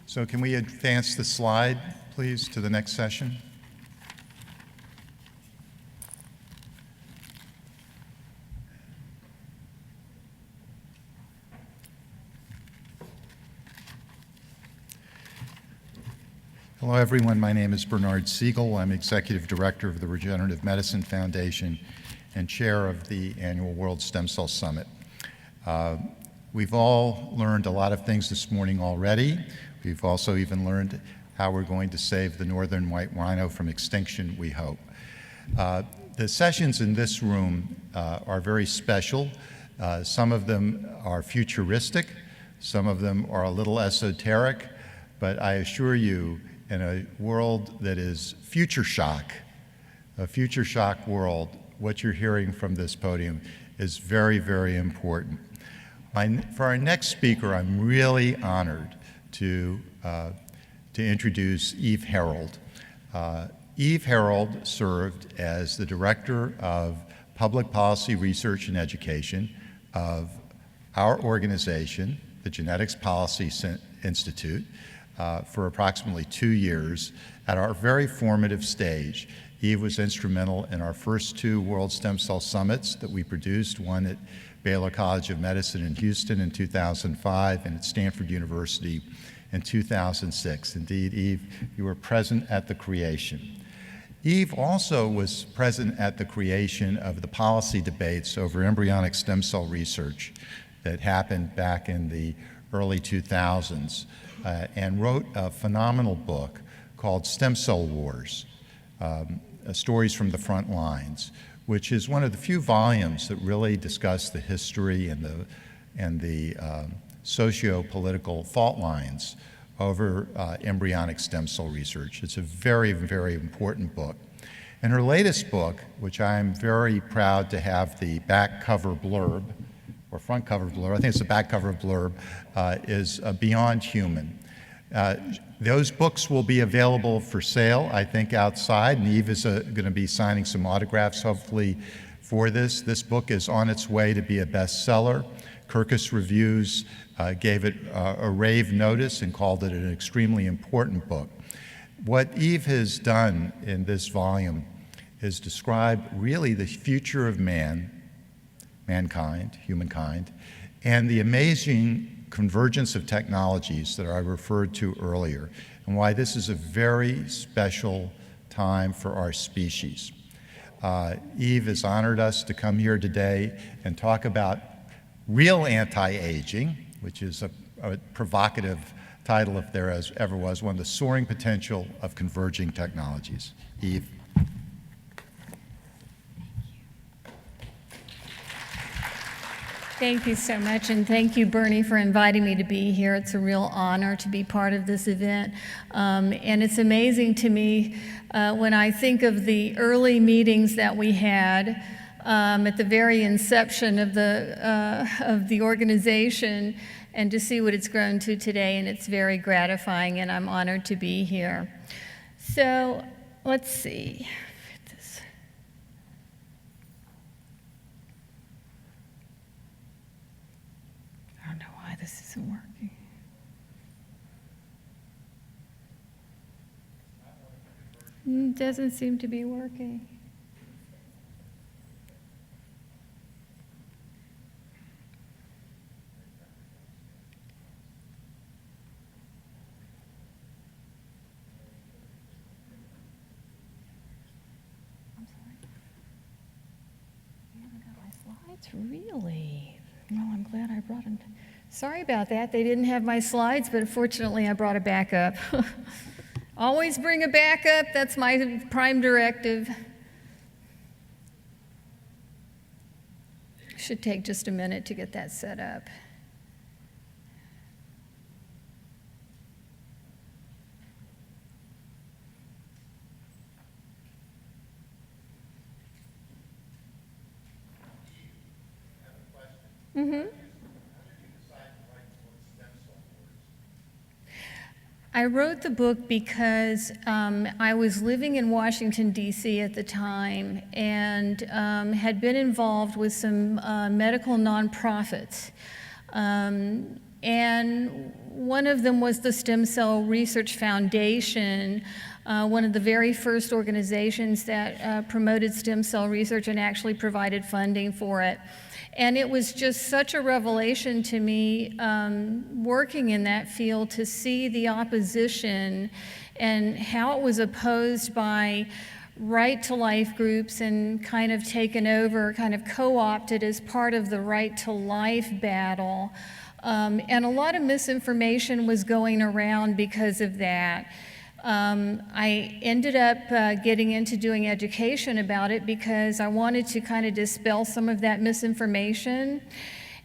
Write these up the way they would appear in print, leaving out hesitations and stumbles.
So can we advance the slide, please, to the next session? Hello, everyone. My name is Bernard Siegel. I'm Executive Director of the Regenerative Medicine Foundation and Chair of the annual World Stem Cell Summit. We've all learned a lot of things this morning already. We've also even learned how we're going to save the northern white rhino from extinction, we hope. The sessions in this room are very special. Some of them are futuristic. Some of them are a little esoteric. But I assure you, in a world that is future shock, a future shock world, what you're hearing from this podium is very, very important. For our next speaker, I'm really honored to introduce Eve Harold. Eve Harold served as the Director of Public Policy Research and Education of our organization, the Genetics Policy Institute, for approximately 2 years. At our very formative stage, Eve was instrumental in our first 2 World Stem Cell Summits that we produced, one at Baylor College of Medicine in Houston in 2005 and at Stanford University in 2006. Indeed, Eve, you were present at the creation. Eve also was present at the creation of the policy debates over embryonic stem cell research that happened back in the early 2000s. And wrote a phenomenal book called Stem Cell Wars, Stories from the Front Lines, which is one of the few volumes that really discuss the history and the socio-political fault lines over embryonic stem cell research. It's a very, very important book. And her latest book, which I'm very proud to have the back cover blurb, or front cover blurb, I think it's the back cover blurb, is Beyond Human. Those books will be available for sale, I think, outside, and Eve is going to be signing some autographs, hopefully, for this. This book is on its way to be a bestseller. Kirkus Reviews gave it a rave notice and called it an extremely important book. What Eve has done in this volume is describe really the future of mankind, humankind, and the amazing convergence of technologies that I referred to earlier, and why this is a very special time for our species. Eve has honored us to come here today and talk about real anti-aging, which is a provocative title if there ever was one, the soaring potential of converging technologies. Eve. Thank you so much, and thank you, Bernie, for inviting me to be here. It's a real honor to be part of this event. And it's amazing to me when I think of the early meetings that we had at the very inception of the organization, and to see what it's grown to today, and it's very gratifying, and I'm honored to be here. So let's see. This isn't working. Doesn't seem to be working. I'm sorry. You haven't got my slides? Really? Well, I'm glad I brought them. Sorry about that. They didn't have my slides, but fortunately I brought a backup. Always bring a backup. That's my prime directive. Should take just a minute to get that set up. Mm-hmm. I wrote the book because I was living in Washington, D.C. at the time, and had been involved with some medical nonprofits And one of them was the Stem Cell Research Foundation, one of the very first organizations that promoted stem cell research and actually provided funding for it. And it was just such a revelation to me, working in that field, to see the opposition and how it was opposed by right to life groups and kind of taken over, kind of co-opted as part of the right to life battle. And a lot of misinformation was going around because of that. I ended up getting into doing education about it because I wanted to kind of dispel some of that misinformation.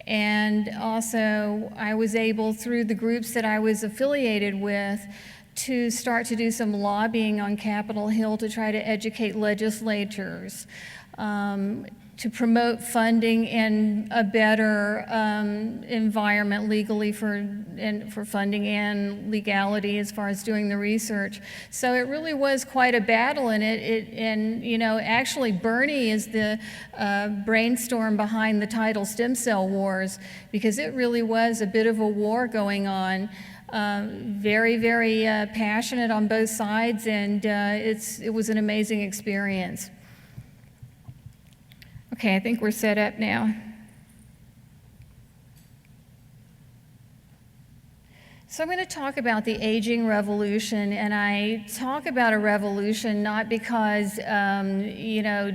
And also, I was able, through the groups that I was affiliated with, to start to do some lobbying on Capitol Hill to try to educate legislatures, to promote funding and a better environment legally for funding and legality as far as doing the research. So it really was quite a battle, and actually Bernie is the brainstorm behind the title Stem Cell Wars, because it really was a bit of a war going on. Very, very passionate on both sides, and it was an amazing experience. Okay, I think we're set up now. So I'm going to talk about the aging revolution, and I talk about a revolution not because,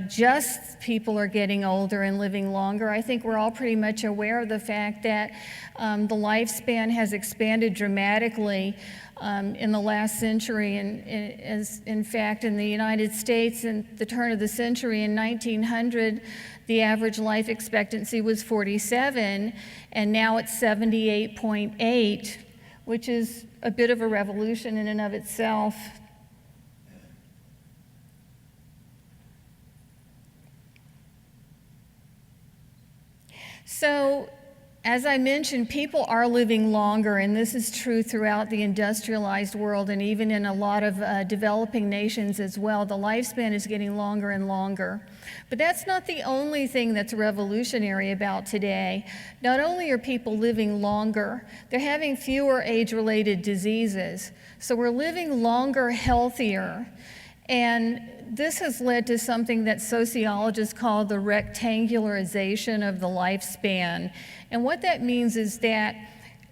just people are getting older and living longer. I think we're all pretty much aware of the fact that the lifespan has expanded dramatically in the last century, and in fact, in the United States, in the turn of the century, in 1900, the average life expectancy was 47, and now it's 78.8, which is a bit of a revolution in and of itself. So, as I mentioned, people are living longer, and this is true throughout the industrialized world and even in a lot of developing nations as well. The lifespan is getting longer and longer. But that's not the only thing that's revolutionary about today. Not only are people living longer, they're having fewer age-related diseases. So we're living longer, healthier. And this has led to something that sociologists call the rectangularization of the lifespan. And what that means is that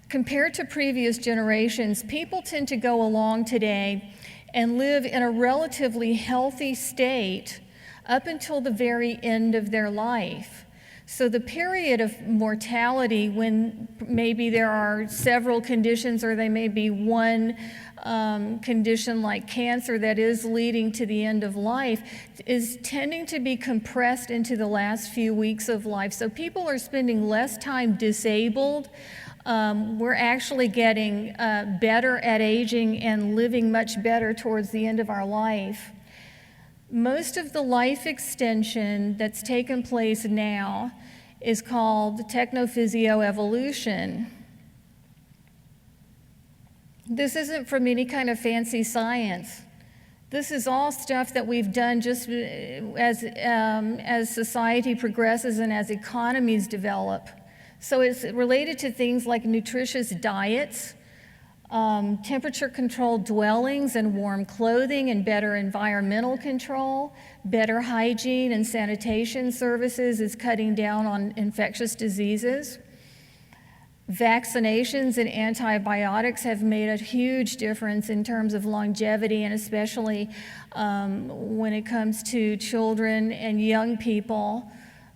compared to previous generations, people tend to go along today and live in a relatively healthy state up until the very end of their life. So the period of mortality, when maybe there are several conditions or there may be one condition like cancer that is leading to the end of life, is tending to be compressed into the last few weeks of life. So people are spending less time disabled. We're actually getting better at aging and living much better towards the end of our life. Most of the life extension that's taken place now is called Technophysio evolution. This isn't from any kind of fancy science. This is all stuff that we've done just as society progresses and as economies develop. So it's related to things like nutritious diets, temperature-controlled dwellings and warm clothing and better environmental control, better hygiene and sanitation services is cutting down on infectious diseases. Vaccinations and antibiotics have made a huge difference in terms of longevity, and especially when it comes to children and young people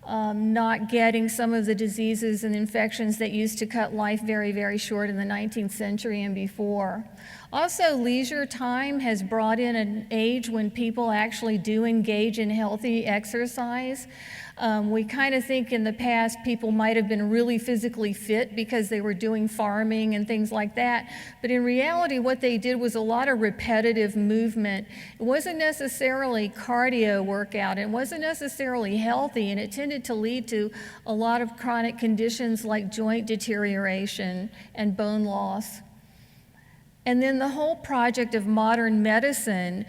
not getting some of the diseases and infections that used to cut life very, very short in the 19th century and before. Also, leisure time has brought in an age when people actually do engage in healthy exercise. We kind of think in the past people might have been really physically fit because they were doing farming and things like that. But in reality, what they did was a lot of repetitive movement. It wasn't necessarily cardio workout. It wasn't necessarily healthy, and it tended to lead to a lot of chronic conditions like joint deterioration and bone loss. And then the whole project of modern medicine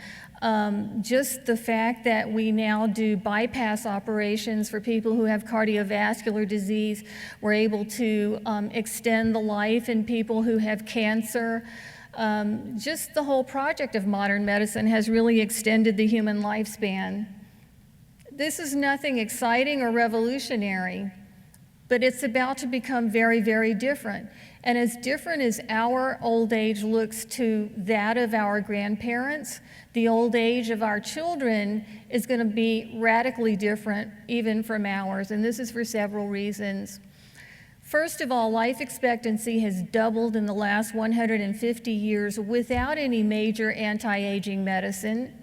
Just the fact that we now do bypass operations for people who have cardiovascular disease, we're able to extend the life in people who have cancer. Just the whole project of modern medicine has really extended the human lifespan. This is nothing exciting or revolutionary, but it's about to become very, very different. And as different as our old age looks to that of our grandparents, the old age of our children is going to be radically different even from ours, and this is for several reasons. First of all, life expectancy has doubled in the last 150 years without any major anti-aging medicine,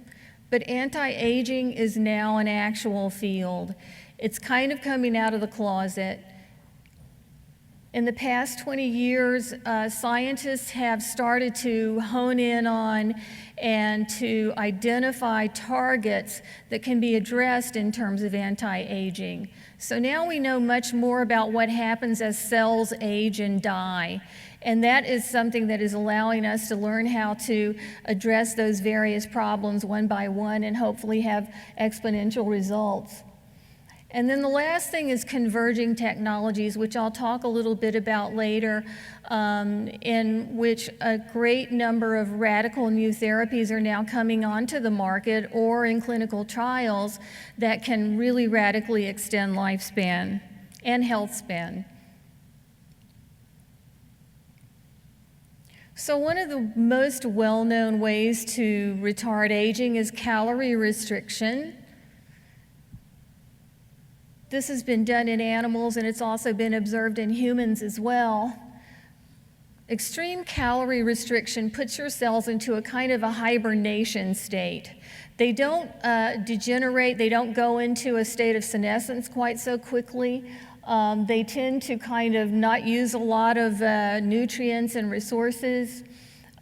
but anti-aging is now an actual field. It's kind of coming out of the closet. In the past 20 years, scientists have started to hone in on and to identify targets that can be addressed in terms of anti-aging. So now we know much more about what happens as cells age and die. And that is something that is allowing us to learn how to address those various problems one by one and hopefully have exponential results. And then the last thing is converging technologies, which I'll talk a little bit about later, in which a great number of radical new therapies are now coming onto the market or in clinical trials that can really radically extend lifespan and health span. So one of the most well-known ways to retard aging is calorie restriction. This has been done in animals, and it's also been observed in humans as well. Extreme calorie restriction puts your cells into a kind of a hibernation state. They don't degenerate, they don't go into a state of senescence quite so quickly. They tend to kind of not use a lot of nutrients and resources.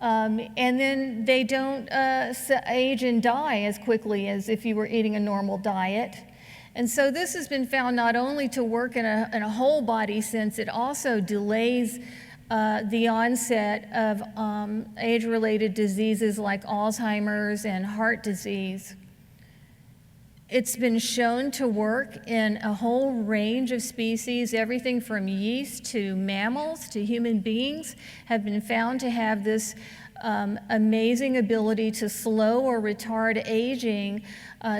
And then they don't age and die as quickly as if you were eating a normal diet. And so this has been found not only to work in a whole body sense, it also delays the onset of age-related diseases like Alzheimer's and heart disease. It's been shown to work in a whole range of species. Everything from yeast to mammals to human beings have been found to have this amazing ability to slow or retard aging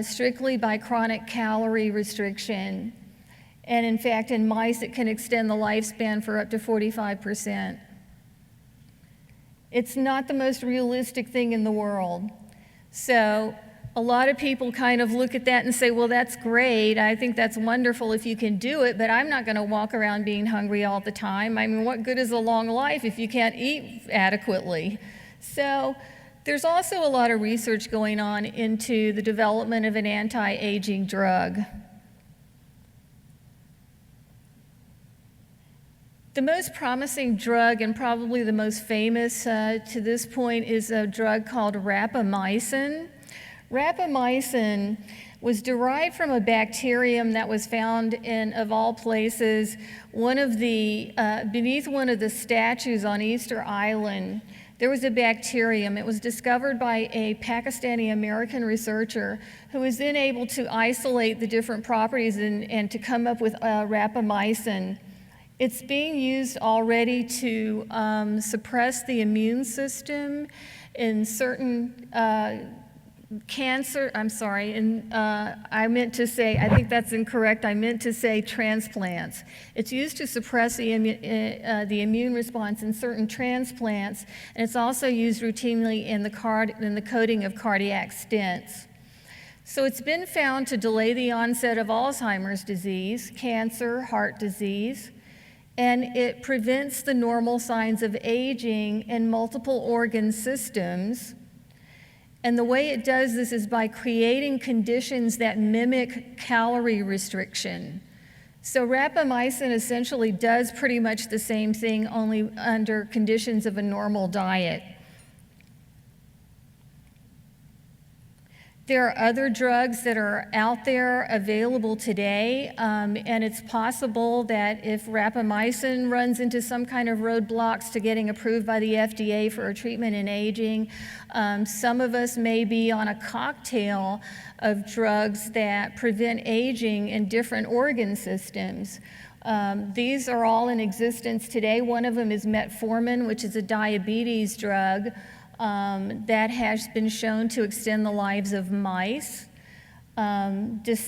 strictly by chronic calorie restriction. And in fact, in mice, it can extend the lifespan for up to 45%. It's not the most realistic thing in the world. So a lot of people kind of look at that and say, well, that's great. I think that's wonderful if you can do it, but I'm not going to walk around being hungry all the time. I mean, what good is a long life if you can't eat adequately? So there's also a lot of research going on into the development of an anti-aging drug. The most promising drug, and probably the most famous to this point, is a drug called Rapamycin. Rapamycin was derived from a bacterium that was found in, of all places, beneath one of the statues on Easter Island. There was a bacterium. It was discovered by a Pakistani-American researcher who was then able to isolate the different properties and to come up with rapamycin. It's being used already to suppress the immune system in certain cancer, I meant to say, I think that's incorrect, I meant to say transplants. It's used to suppress the immune response in certain transplants, and it's also used routinely in the coding of cardiac stents. So it's been found to delay the onset of Alzheimer's disease, cancer, heart disease, and it prevents the normal signs of aging in multiple organ systems. And the way it does this is by creating conditions that mimic calorie restriction. So rapamycin essentially does pretty much the same thing, only under conditions of a normal diet. There are other drugs that are out there available today, and it's possible that if rapamycin runs into some kind of roadblocks to getting approved by the FDA for a treatment in aging, some of us may be on a cocktail of drugs that prevent aging in different organ systems. These are all in existence today. One of them is metformin, which is a diabetes drug. That has been shown to extend the lives of mice. Dasatinib,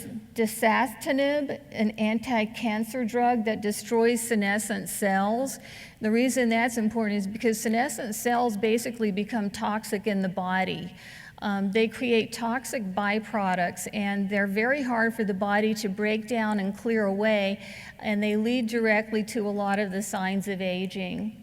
an anti-cancer drug that destroys senescent cells. The reason that's important is because senescent cells basically become toxic in the body. They create toxic byproducts, and they're very hard for the body to break down and clear away, and they lead directly to a lot of the signs of aging.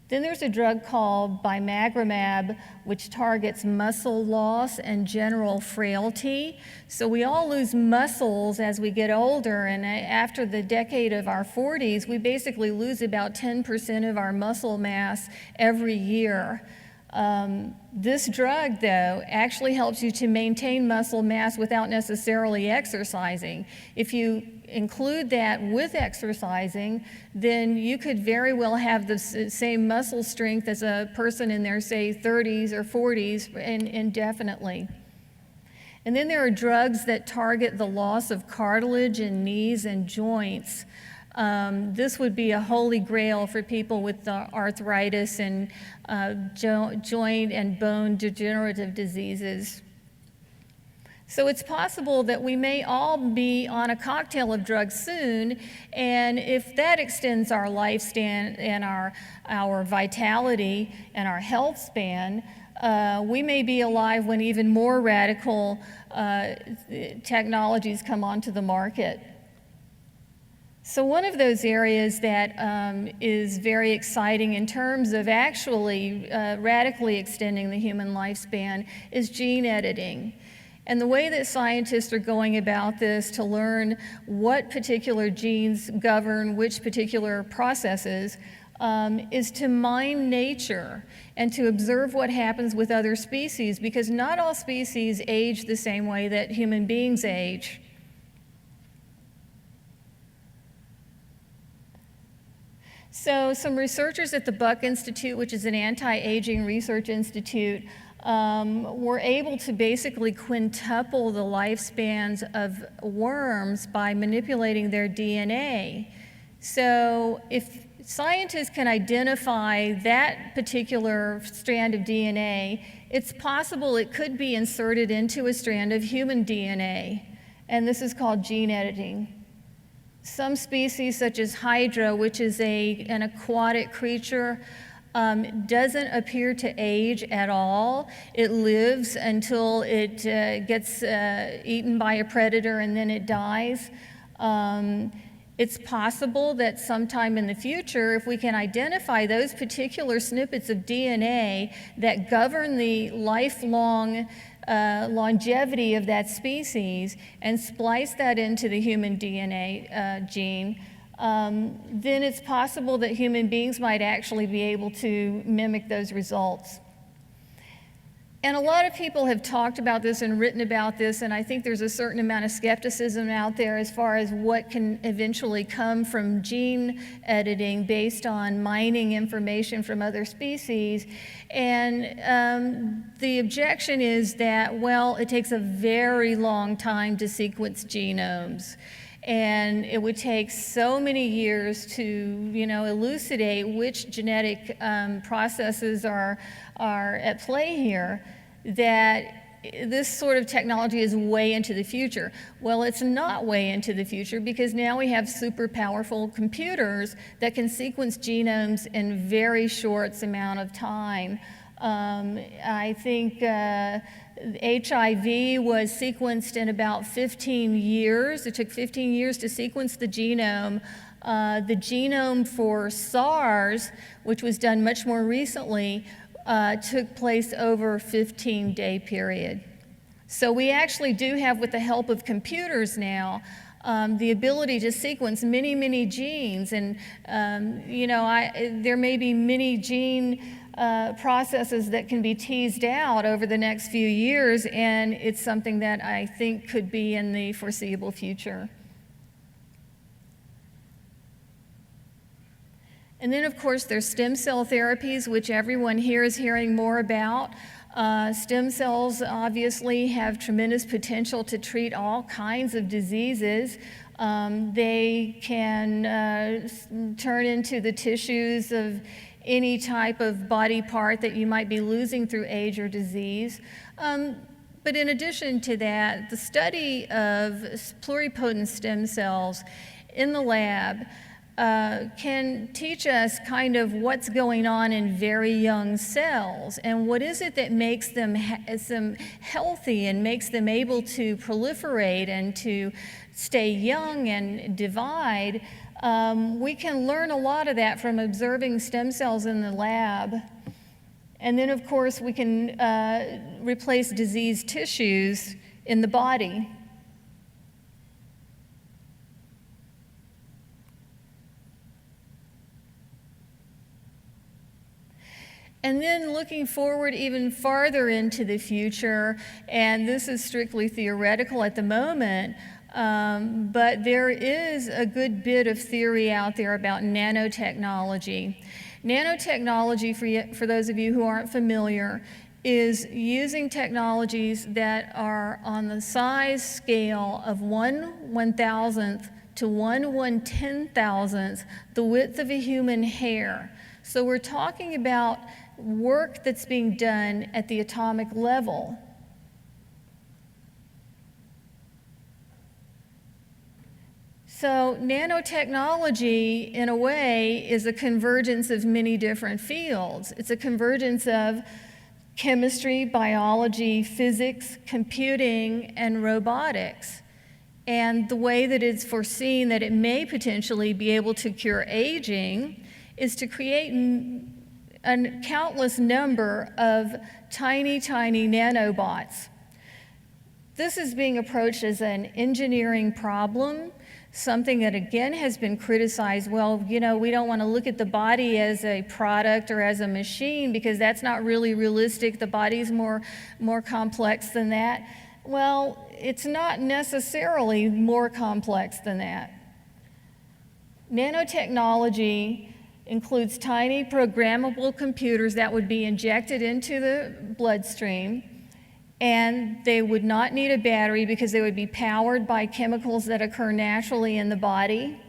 Then there's a drug called bimagrumab, which targets muscle loss and general frailty. So we all lose muscles as we get older, and after the decade of our 40s, we basically lose about 10% of our muscle mass every year. This drug, though, actually helps you to maintain muscle mass without necessarily exercising. If you include that with exercising, then you could very well have the same muscle strength as a person in their, say, 30s or 40s indefinitely. And then there are drugs that target the loss of cartilage in knees and joints. This would be a holy grail for people with arthritis and joint and bone degenerative diseases. So it's possible that we may all be on a cocktail of drugs soon, and if that extends our lifespan and our vitality and our health span, we may be alive when even more radical technologies come onto the market. So one of those areas that is very exciting in terms of actually radically extending the human lifespan is gene editing. And the way that scientists are going about this to learn what particular genes govern which particular processes is to mine nature and to observe what happens with other species, because not all species age the same way that human beings age. So some researchers at the Buck Institute, which is an anti-aging research institute, were able to basically quintuple the lifespans of worms by manipulating their DNA. So if scientists can identify that particular strand of DNA, it's possible it could be inserted into a strand of human DNA, and this is called gene editing. Some species, such as Hydra, which is an aquatic creature, doesn't appear to age at all. It lives until it gets eaten by a predator and then it dies. It's possible that sometime in the future, if we can identify those particular snippets of DNA that govern the lifelong longevity of that species and splice that into the human DNA gene, then it's possible that human beings might actually be able to mimic those results. And a lot of people have talked about this and written about this, and I think there's a certain amount of skepticism out there as far as what can eventually come from gene editing based on mining information from other species. And the objection is that, well, it takes a very long time to sequence genomes. And it would take so many years to, elucidate which genetic processes are at play here, that this sort of technology is way into the future. Well, it's not way into the future, because now we have super powerful computers that can sequence genomes in very short amount of time. I think HIV was sequenced in about 15 years. It took 15 years to sequence the genome. The genome for SARS, which was done much more recently, took place over a 15-day period. So we actually do have, with the help of computers now, the ability to sequence many, many genes. And, there may be many gene processes that can be teased out over the next few years, and it's something that I think could be in the foreseeable future. And then, of course, there's stem cell therapies, which everyone here is hearing more about. Stem cells obviously have tremendous potential to treat all kinds of diseases. They can turn into the tissues of any type of body part that you might be losing through age or disease. But in addition to that, the study of pluripotent stem cells in the lab can teach us kind of what's going on in very young cells and what is it that makes them healthy and makes them able to proliferate and to stay young and divide. We can learn a lot of that from observing stem cells in the lab. And then, of course, we can replace diseased tissues in the body. And then looking forward even farther into the future, and this is strictly theoretical at the moment, but there is a good bit of theory out there about nanotechnology. Nanotechnology, for those of you who aren't familiar, is using technologies that are on the size scale of 1/1000th to 1/110,000th the width of a human hair. So we're talking about work that's being done at the atomic level. So nanotechnology, in a way, is a convergence of many different fields. It's a convergence of chemistry, biology, physics, computing, and robotics. And the way that it's foreseen that it may potentially be able to cure aging is to create a countless number of tiny, tiny nanobots. This is being approached as an engineering problem, something that again has been criticized. Well, you know, we don't want to look at the body as a product or as a machine because that's not really realistic. The body's more complex than that. Well, it's not necessarily more complex than that. Nanotechnology includes tiny programmable computers that would be injected into the bloodstream, and they would not need a battery because they would be powered by chemicals that occur naturally in the body.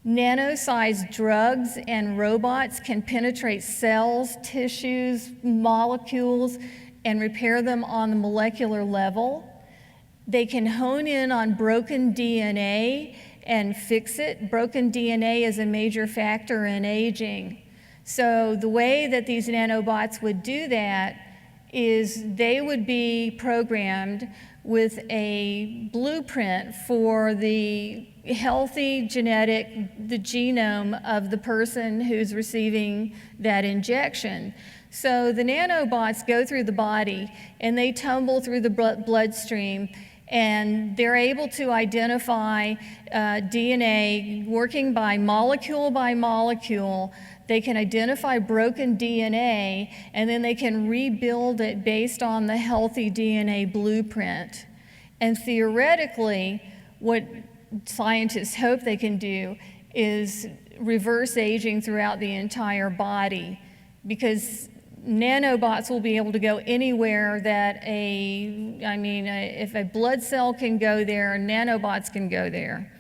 Nano-sized drugs and robots can penetrate cells, tissues, molecules, and repair them on the molecular level. They can hone in on broken DNA and fix it. Broken DNA is a major factor in aging. So the way that these nanobots would do that is they would be programmed with a blueprint for the healthy the genome of the person who's receiving that injection. So the nanobots go through the body and they tumble through the bloodstream, and they're able to identify DNA working by molecule. They can identify broken DNA, and then they can rebuild it based on the healthy DNA blueprint. And theoretically, what scientists hope they can do is reverse aging throughout the entire body, because nanobots will be able to go anywhere that if a blood cell can go there, nanobots can go there.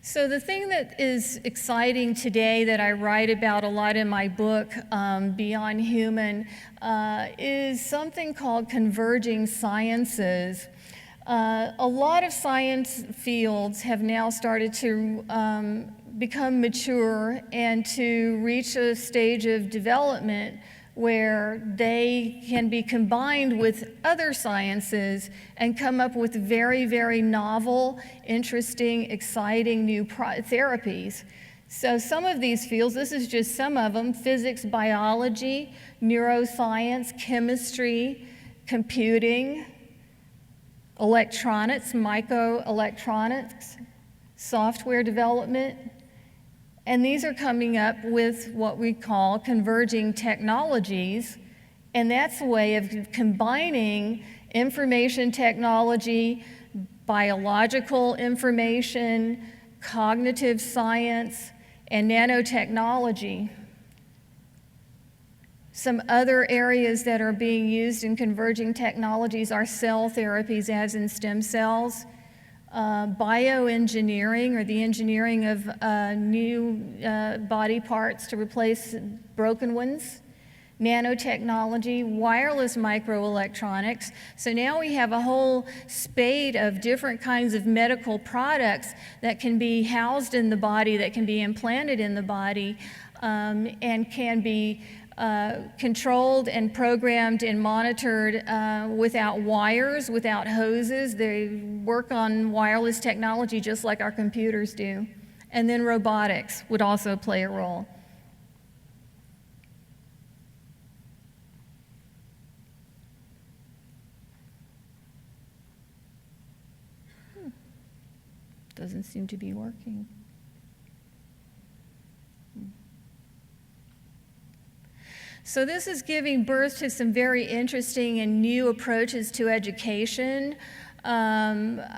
So the thing that is exciting today that I write about a lot in my book, Beyond Human, is something called Converging Sciences. A lot of science fields have now started to become mature and to reach a stage of development where they can be combined with other sciences and come up with very, very novel, interesting, exciting new therapies. So some of these fields, this is just some of them: physics, biology, neuroscience, chemistry, computing, electronics, microelectronics, software development, and these are coming up with what we call converging technologies, and that's a way of combining information technology, biological information, cognitive science, and nanotechnology. Some other areas that are being used in converging technologies are cell therapies, as in stem cells, bioengineering, or the engineering of new body parts to replace broken ones, nanotechnology, wireless microelectronics. So now we have a whole spate of different kinds of medical products that can be housed in the body, that can be implanted in the body, and can be controlled and programmed and monitored without wires, without hoses. They work on wireless technology just like our computers do. And then robotics would also play a role. Doesn't seem to be working. So this is giving birth to some very interesting and new approaches to education.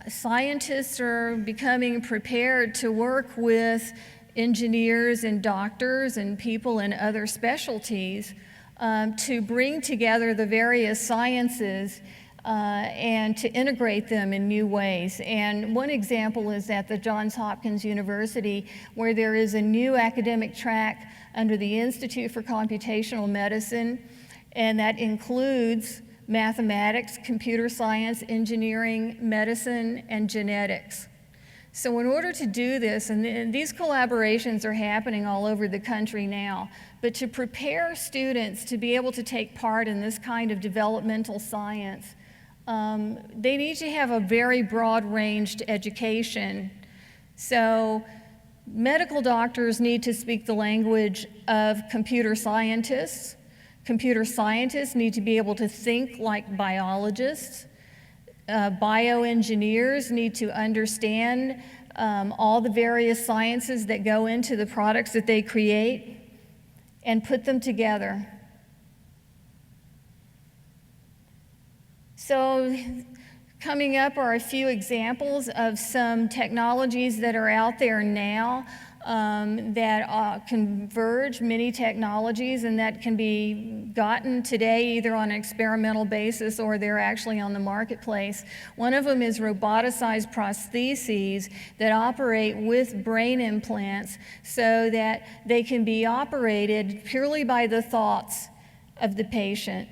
Scientists are becoming prepared to work with engineers and doctors and people in other specialties to bring together the various sciences and to integrate them in new ways. And one example is at the Johns Hopkins University, where there is a new academic track under the Institute for Computational Medicine, and that includes mathematics, computer science, engineering, medicine, and genetics. So in order to do this, and these collaborations are happening all over the country now, but to prepare students to be able to take part in this kind of developmental science, they need to have a very broad-ranged education. So medical doctors need to speak the language of computer scientists. Computer scientists need to be able to think like biologists. Bioengineers need to understand all the various sciences that go into the products that they create and put them together. So coming up are a few examples of some technologies that are out there now that converge many technologies, and that can be gotten today either on an experimental basis or they're actually on the marketplace. One of them is roboticized prostheses that operate with brain implants so that they can be operated purely by the thoughts of the patient.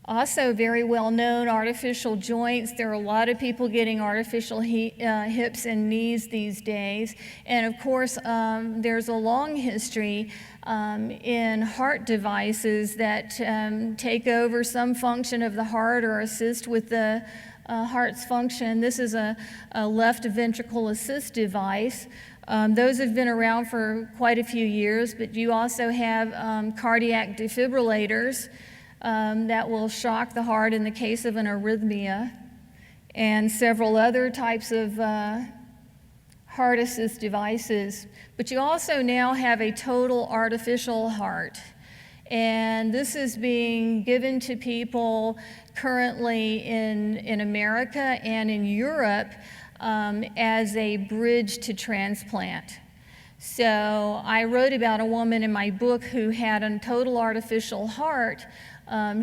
Also very well known, artificial joints. There are a lot of people getting artificial hips and knees these days. And of course, there's a long history in heart devices that take over some function of the heart or assist with the heart's function. This is a left ventricle assist device. Those have been around for quite a few years, but you also have cardiac defibrillators that will shock the heart in the case of an arrhythmia, and several other types of heart assist devices. But you also now have a total artificial heart, and this is being given to people currently in America and in Europe as a bridge to transplant. So I wrote about a woman in my book who had a total artificial heart.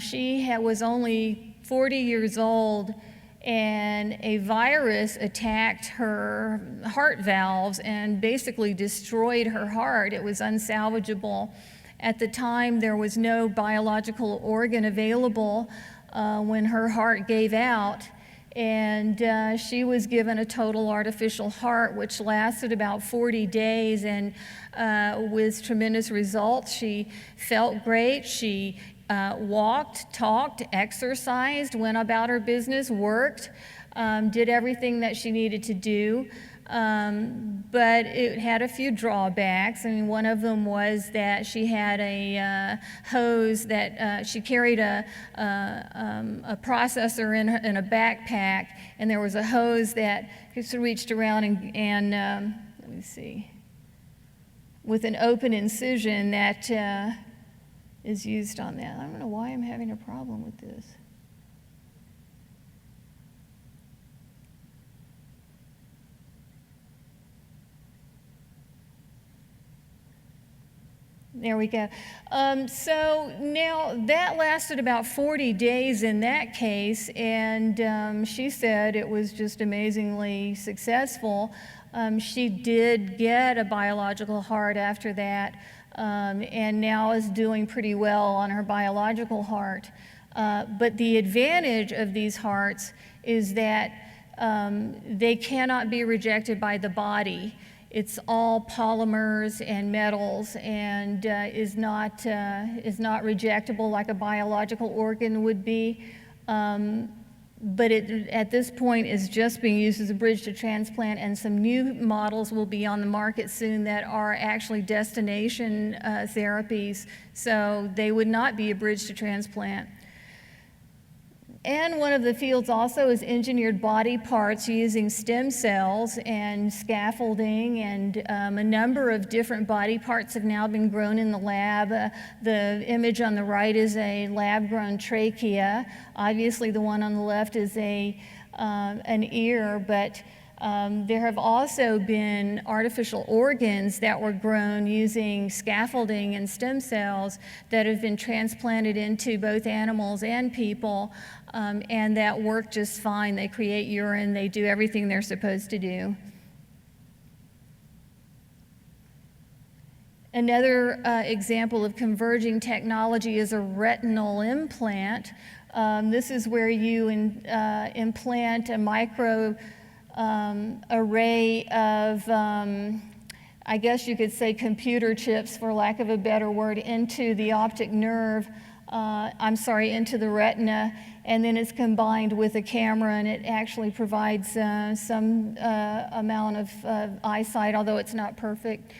She was only 40 years old, and a virus attacked her heart valves and basically destroyed her heart. It was unsalvageable. At the time, there was no biological organ available when her heart gave out, and she was given a total artificial heart, which lasted about 40 days, and with tremendous results. She felt great. She walked, talked, exercised, went about her business, worked, did everything that she needed to do. but it had a few drawbacks. I mean, one of them was that she had a hose that she carried a processor in a backpack, and there was a hose that just reached around and let me see, with an open incision that is used on that. I don't know why I'm having a problem with this. There we go. So now that lasted about 40 days in that case, and she said it was just amazingly successful. She did get a biological heart after that, and now is doing pretty well on her biological heart. But the advantage of these hearts is that they cannot be rejected by the body. It's all polymers and metals, and is not rejectable like a biological organ would be. But it, at this point, is just being used as a bridge to transplant, and some new models will be on the market soon that are actually destination therapies, so they would not be a bridge to transplant. And one of the fields also is engineered body parts using stem cells and scaffolding, and a number of different body parts have now been grown in the lab. The image on the right is a lab-grown trachea. Obviously, the one on the left is an ear, but there have also been artificial organs that were grown using scaffolding and stem cells that have been transplanted into both animals and people, and that work just fine. They create urine, they do everything they're supposed to do. Another example of converging technology is a retinal implant. This is where you implant a micro array of, I guess you could say, computer chips, for lack of a better word, into the optic nerve, into the retina, and then it's combined with a camera, and it actually provides some amount of eyesight, although it's not perfect.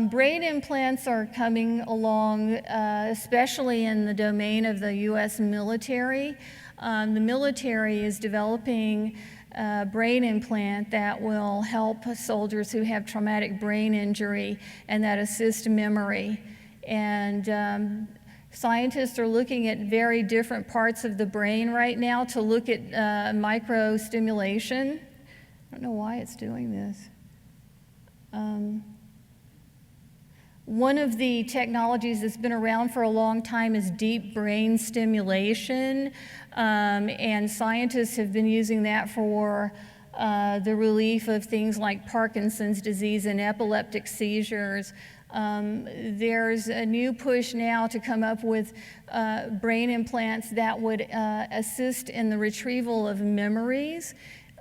Brain implants are coming along, especially in the domain of the U.S. military. The military is developing a brain implant that will help soldiers who have traumatic brain injury and that assist memory. And scientists are looking at very different parts of the brain right now to look at micro-stimulation. I don't know why it's doing this. One of the technologies that's been around for a long time is deep brain stimulation, and scientists have been using that for the relief of things like Parkinson's disease and epileptic seizures. There's a new push now to come up with brain implants that would assist in the retrieval of memories.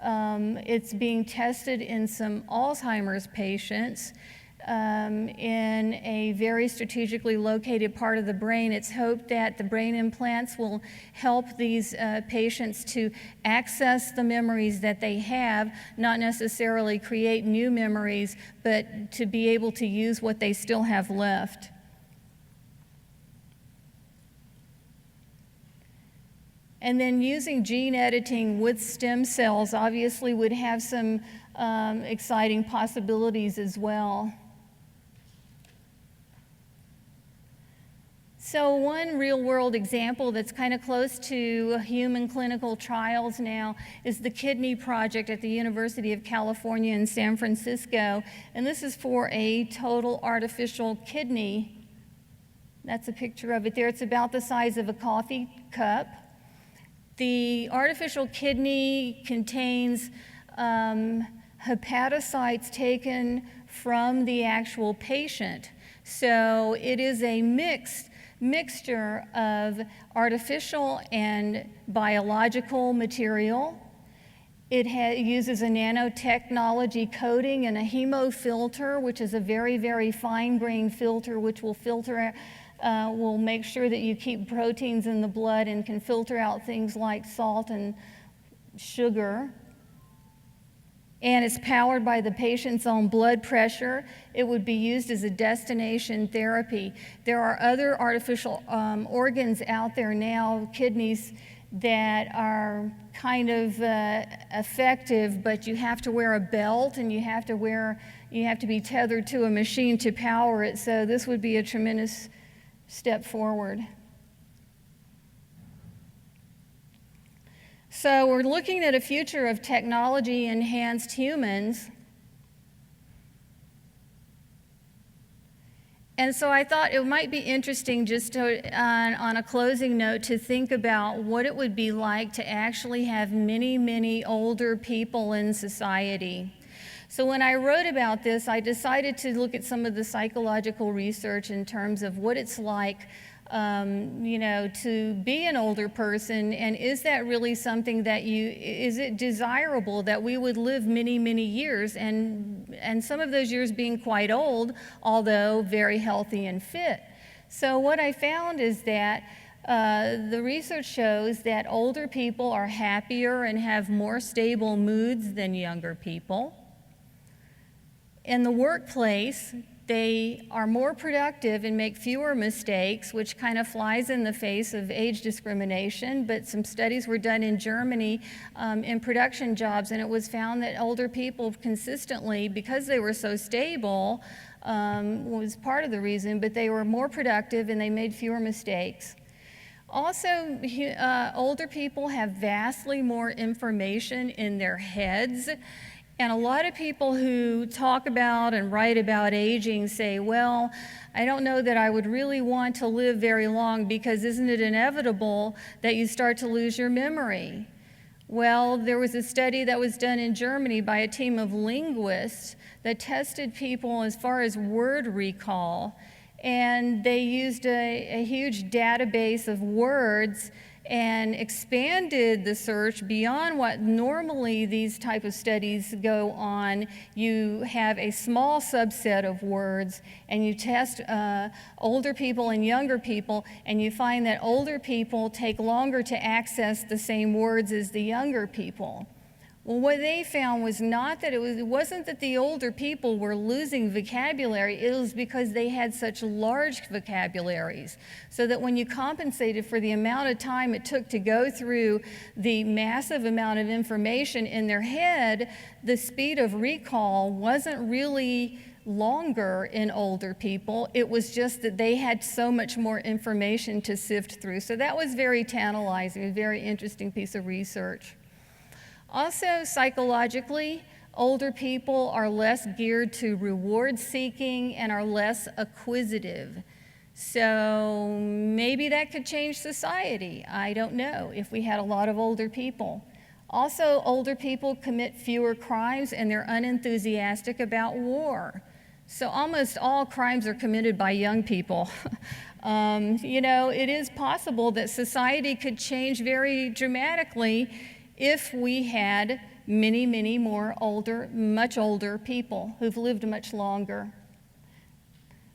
It's being tested in some Alzheimer's patients. In a very strategically located part of the brain. It's hoped that the brain implants will help these patients to access the memories that they have, not necessarily create new memories, but to be able to use what they still have left. And then using gene editing with stem cells obviously would have some exciting possibilities as well. So one real-world example that's kind of close to human clinical trials now is the kidney project at the University of California in San Francisco. And this is for a total artificial kidney. That's a picture of it there. It's about the size of a coffee cup. The artificial kidney contains hepatocytes taken from the actual patient. So it is a mixture of artificial and biological material. It uses a nanotechnology coating and a hemofilter, which is a very, very fine-grained filter, which will will make sure that you keep proteins in the blood and can filter out things like salt and sugar. and it's powered by the patient's own blood pressure. It would be used as a destination therapy. There are other artificial organs out there now, kidneys, that are kind of effective, but you have to wear a belt and you have to be tethered to a machine to power it. So this would be a tremendous step forward. So we're looking at a future of technology-enhanced humans. And so I thought it might be interesting just to, on a closing note, to think about what it would be like to actually have many, many older people in society. So when I wrote about this, I decided to look at some of the psychological research in terms of what it's like to be an older person, and is that really something that is it desirable that we would live many, many years, and some of those years being quite old, although very healthy and fit. So what I found is that the research shows that older people are happier and have more stable moods than younger people. In the workplace, they are more productive and make fewer mistakes, which kind of flies in the face of age discrimination. But some studies were done in Germany in production jobs, and it was found that older people consistently, because they were so stable, was part of the reason, but they were more productive and they made fewer mistakes. Also, older people have vastly more information in their heads. And a lot of people who talk about and write about aging say, well, I don't know that I would really want to live very long, because isn't it inevitable that you start to lose your memory? Well, there was a study that was done in Germany by a team of linguists that tested people as far as word recall, and they used a huge database of words and expanded the search beyond what normally these type of studies go on. You have a small subset of words, and you test older people and younger people, and you find that older people take longer to access the same words as the younger people. Well, what they found was not that it wasn't that the older people were losing vocabulary, it was because they had such large vocabularies. So that when you compensated for the amount of time it took to go through the massive amount of information in their head, the speed of recall wasn't really longer in older people. It was just that they had so much more information to sift through. So that was very tantalizing, a very interesting piece of research. Also, psychologically, older people are less geared to reward seeking and are less acquisitive. So maybe that could change society. I don't know, if we had a lot of older people. Also, older people commit fewer crimes and they're unenthusiastic about war. So almost all crimes are committed by young people. It is possible that society could change very dramatically if we had many, many more much older people who've lived much longer.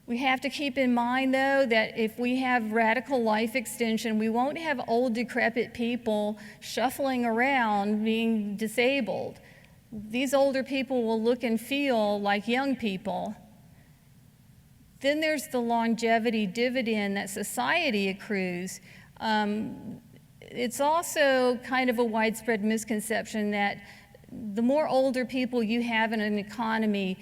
We have to keep in mind, though, that if we have radical life extension, we won't have old, decrepit people shuffling around being disabled. These older people will look and feel like young people. Then there's the longevity dividend that society accrues. It's also kind of a widespread misconception that the more older people you have in an economy,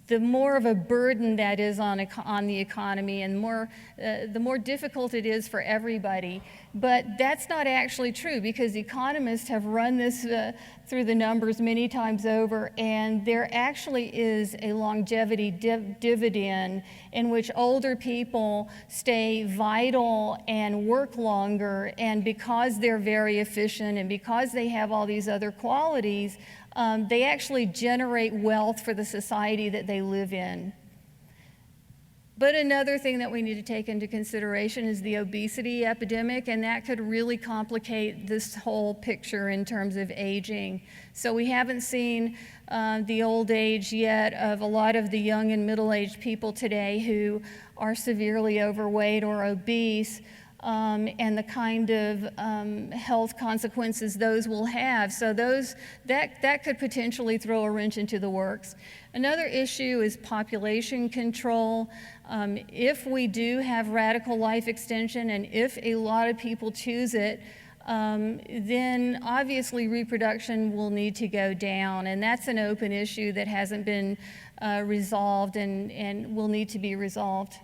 the more of a burden that is on the economy, and the more difficult it is for everybody. But that's not actually true, because economists have run this through the numbers many times over, and there actually is a longevity dividend in which older people stay vital and work longer, and because they're very efficient and because they have all these other qualities, they actually generate wealth for the society that they live in. But another thing that we need to take into consideration is the obesity epidemic, and that could really complicate this whole picture in terms of aging. So we haven't seen the old age yet of a lot of the young and middle-aged people today who are severely overweight or obese. and the kind of health consequences those will have. So that could potentially throw a wrench into the works. Another issue is population control. If we do have radical life extension, and if a lot of people choose it, then obviously reproduction will need to go down, and that's an open issue that hasn't been resolved and will need to be resolved.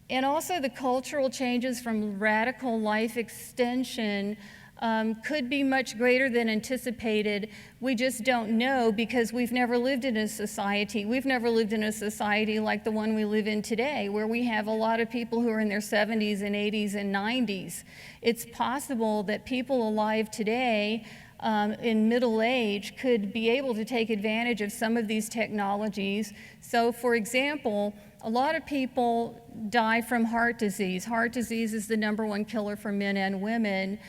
And also the cultural changes from radical life extension could be much greater than anticipated. We just don't know because we've never lived in a society. We've never lived in a society like the one we live in today, where we have a lot of people who are in their 70s and 80s and 90s. It's possible that people alive today in middle age could be able to take advantage of some of these technologies. So, for example, a lot of people die from heart disease. Heart disease is the #1 killer for men and women.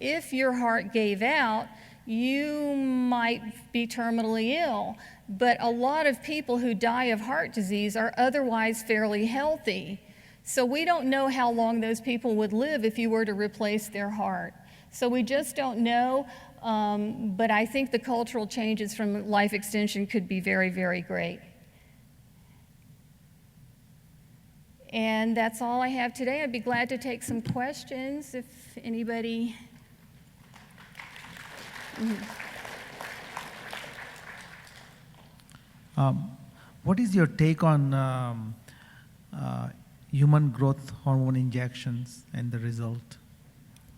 If your heart gave out, you might be terminally ill. But a lot of people who die of heart disease are otherwise fairly healthy. So we don't know how long those people would live if you were to replace their heart. So we just don't know, but I think the cultural changes from life extension could be very, very great. And that's all I have today. I'd be glad to take some questions if anybody. What is your take on human growth hormone injections and the result?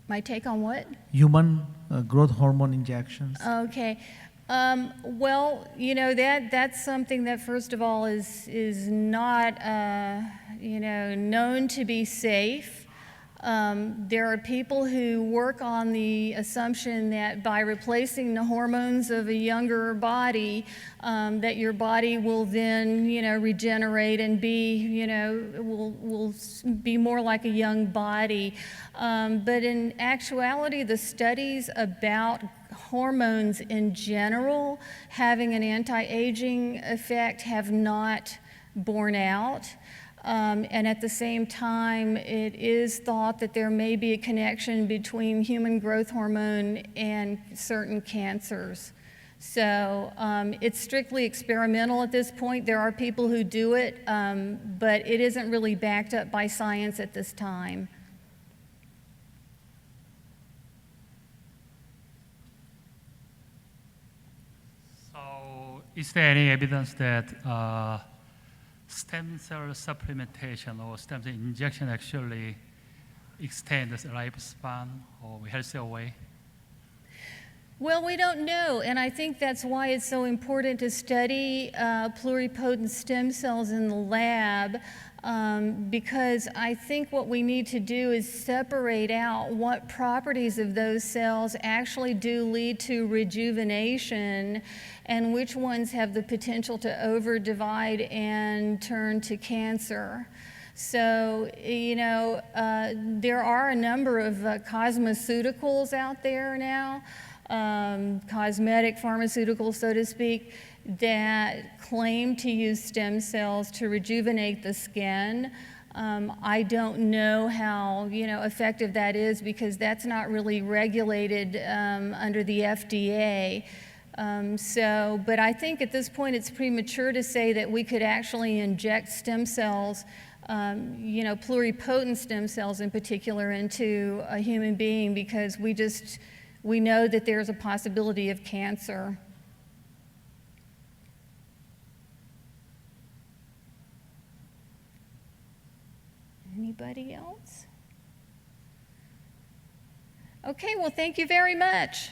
My take on what? Human growth hormone injections. Okay. Well, you know, that's something that, first of all, is not, you know, known to be safe. There are people who work on the assumption that by replacing the hormones of a younger body, that your body will then, you know, regenerate and be, you know, will be more like a young body. But in actuality, the studies about hormones in general having an anti-aging effect have not borne out. And at the same time, it is thought that there may be a connection between human growth hormone and certain cancers. So it's strictly experimental at this point. There are people who do it, but it isn't really backed up by science at this time. So is there any evidence that stem cell supplementation or stem cell injection actually extends the lifespan or healthier way? Well, we don't know, and I think that's why it's so important to study pluripotent stem cells in the lab, because I think what we need to do is separate out what properties of those cells actually do lead to rejuvenation and which ones have the potential to overdivide and turn to cancer. So, you know, there are a number of cosmeceuticals out there now, cosmetic pharmaceuticals, so to speak, that claim to use stem cells to rejuvenate the skin. I don't know how, you know, effective that is because that's not really regulated under the FDA. But I think at this point it's premature to say that we could actually inject stem cells, you know, pluripotent stem cells in particular, into a human being because we know that there's a possibility of cancer. Anybody else? Okay, well, thank you very much.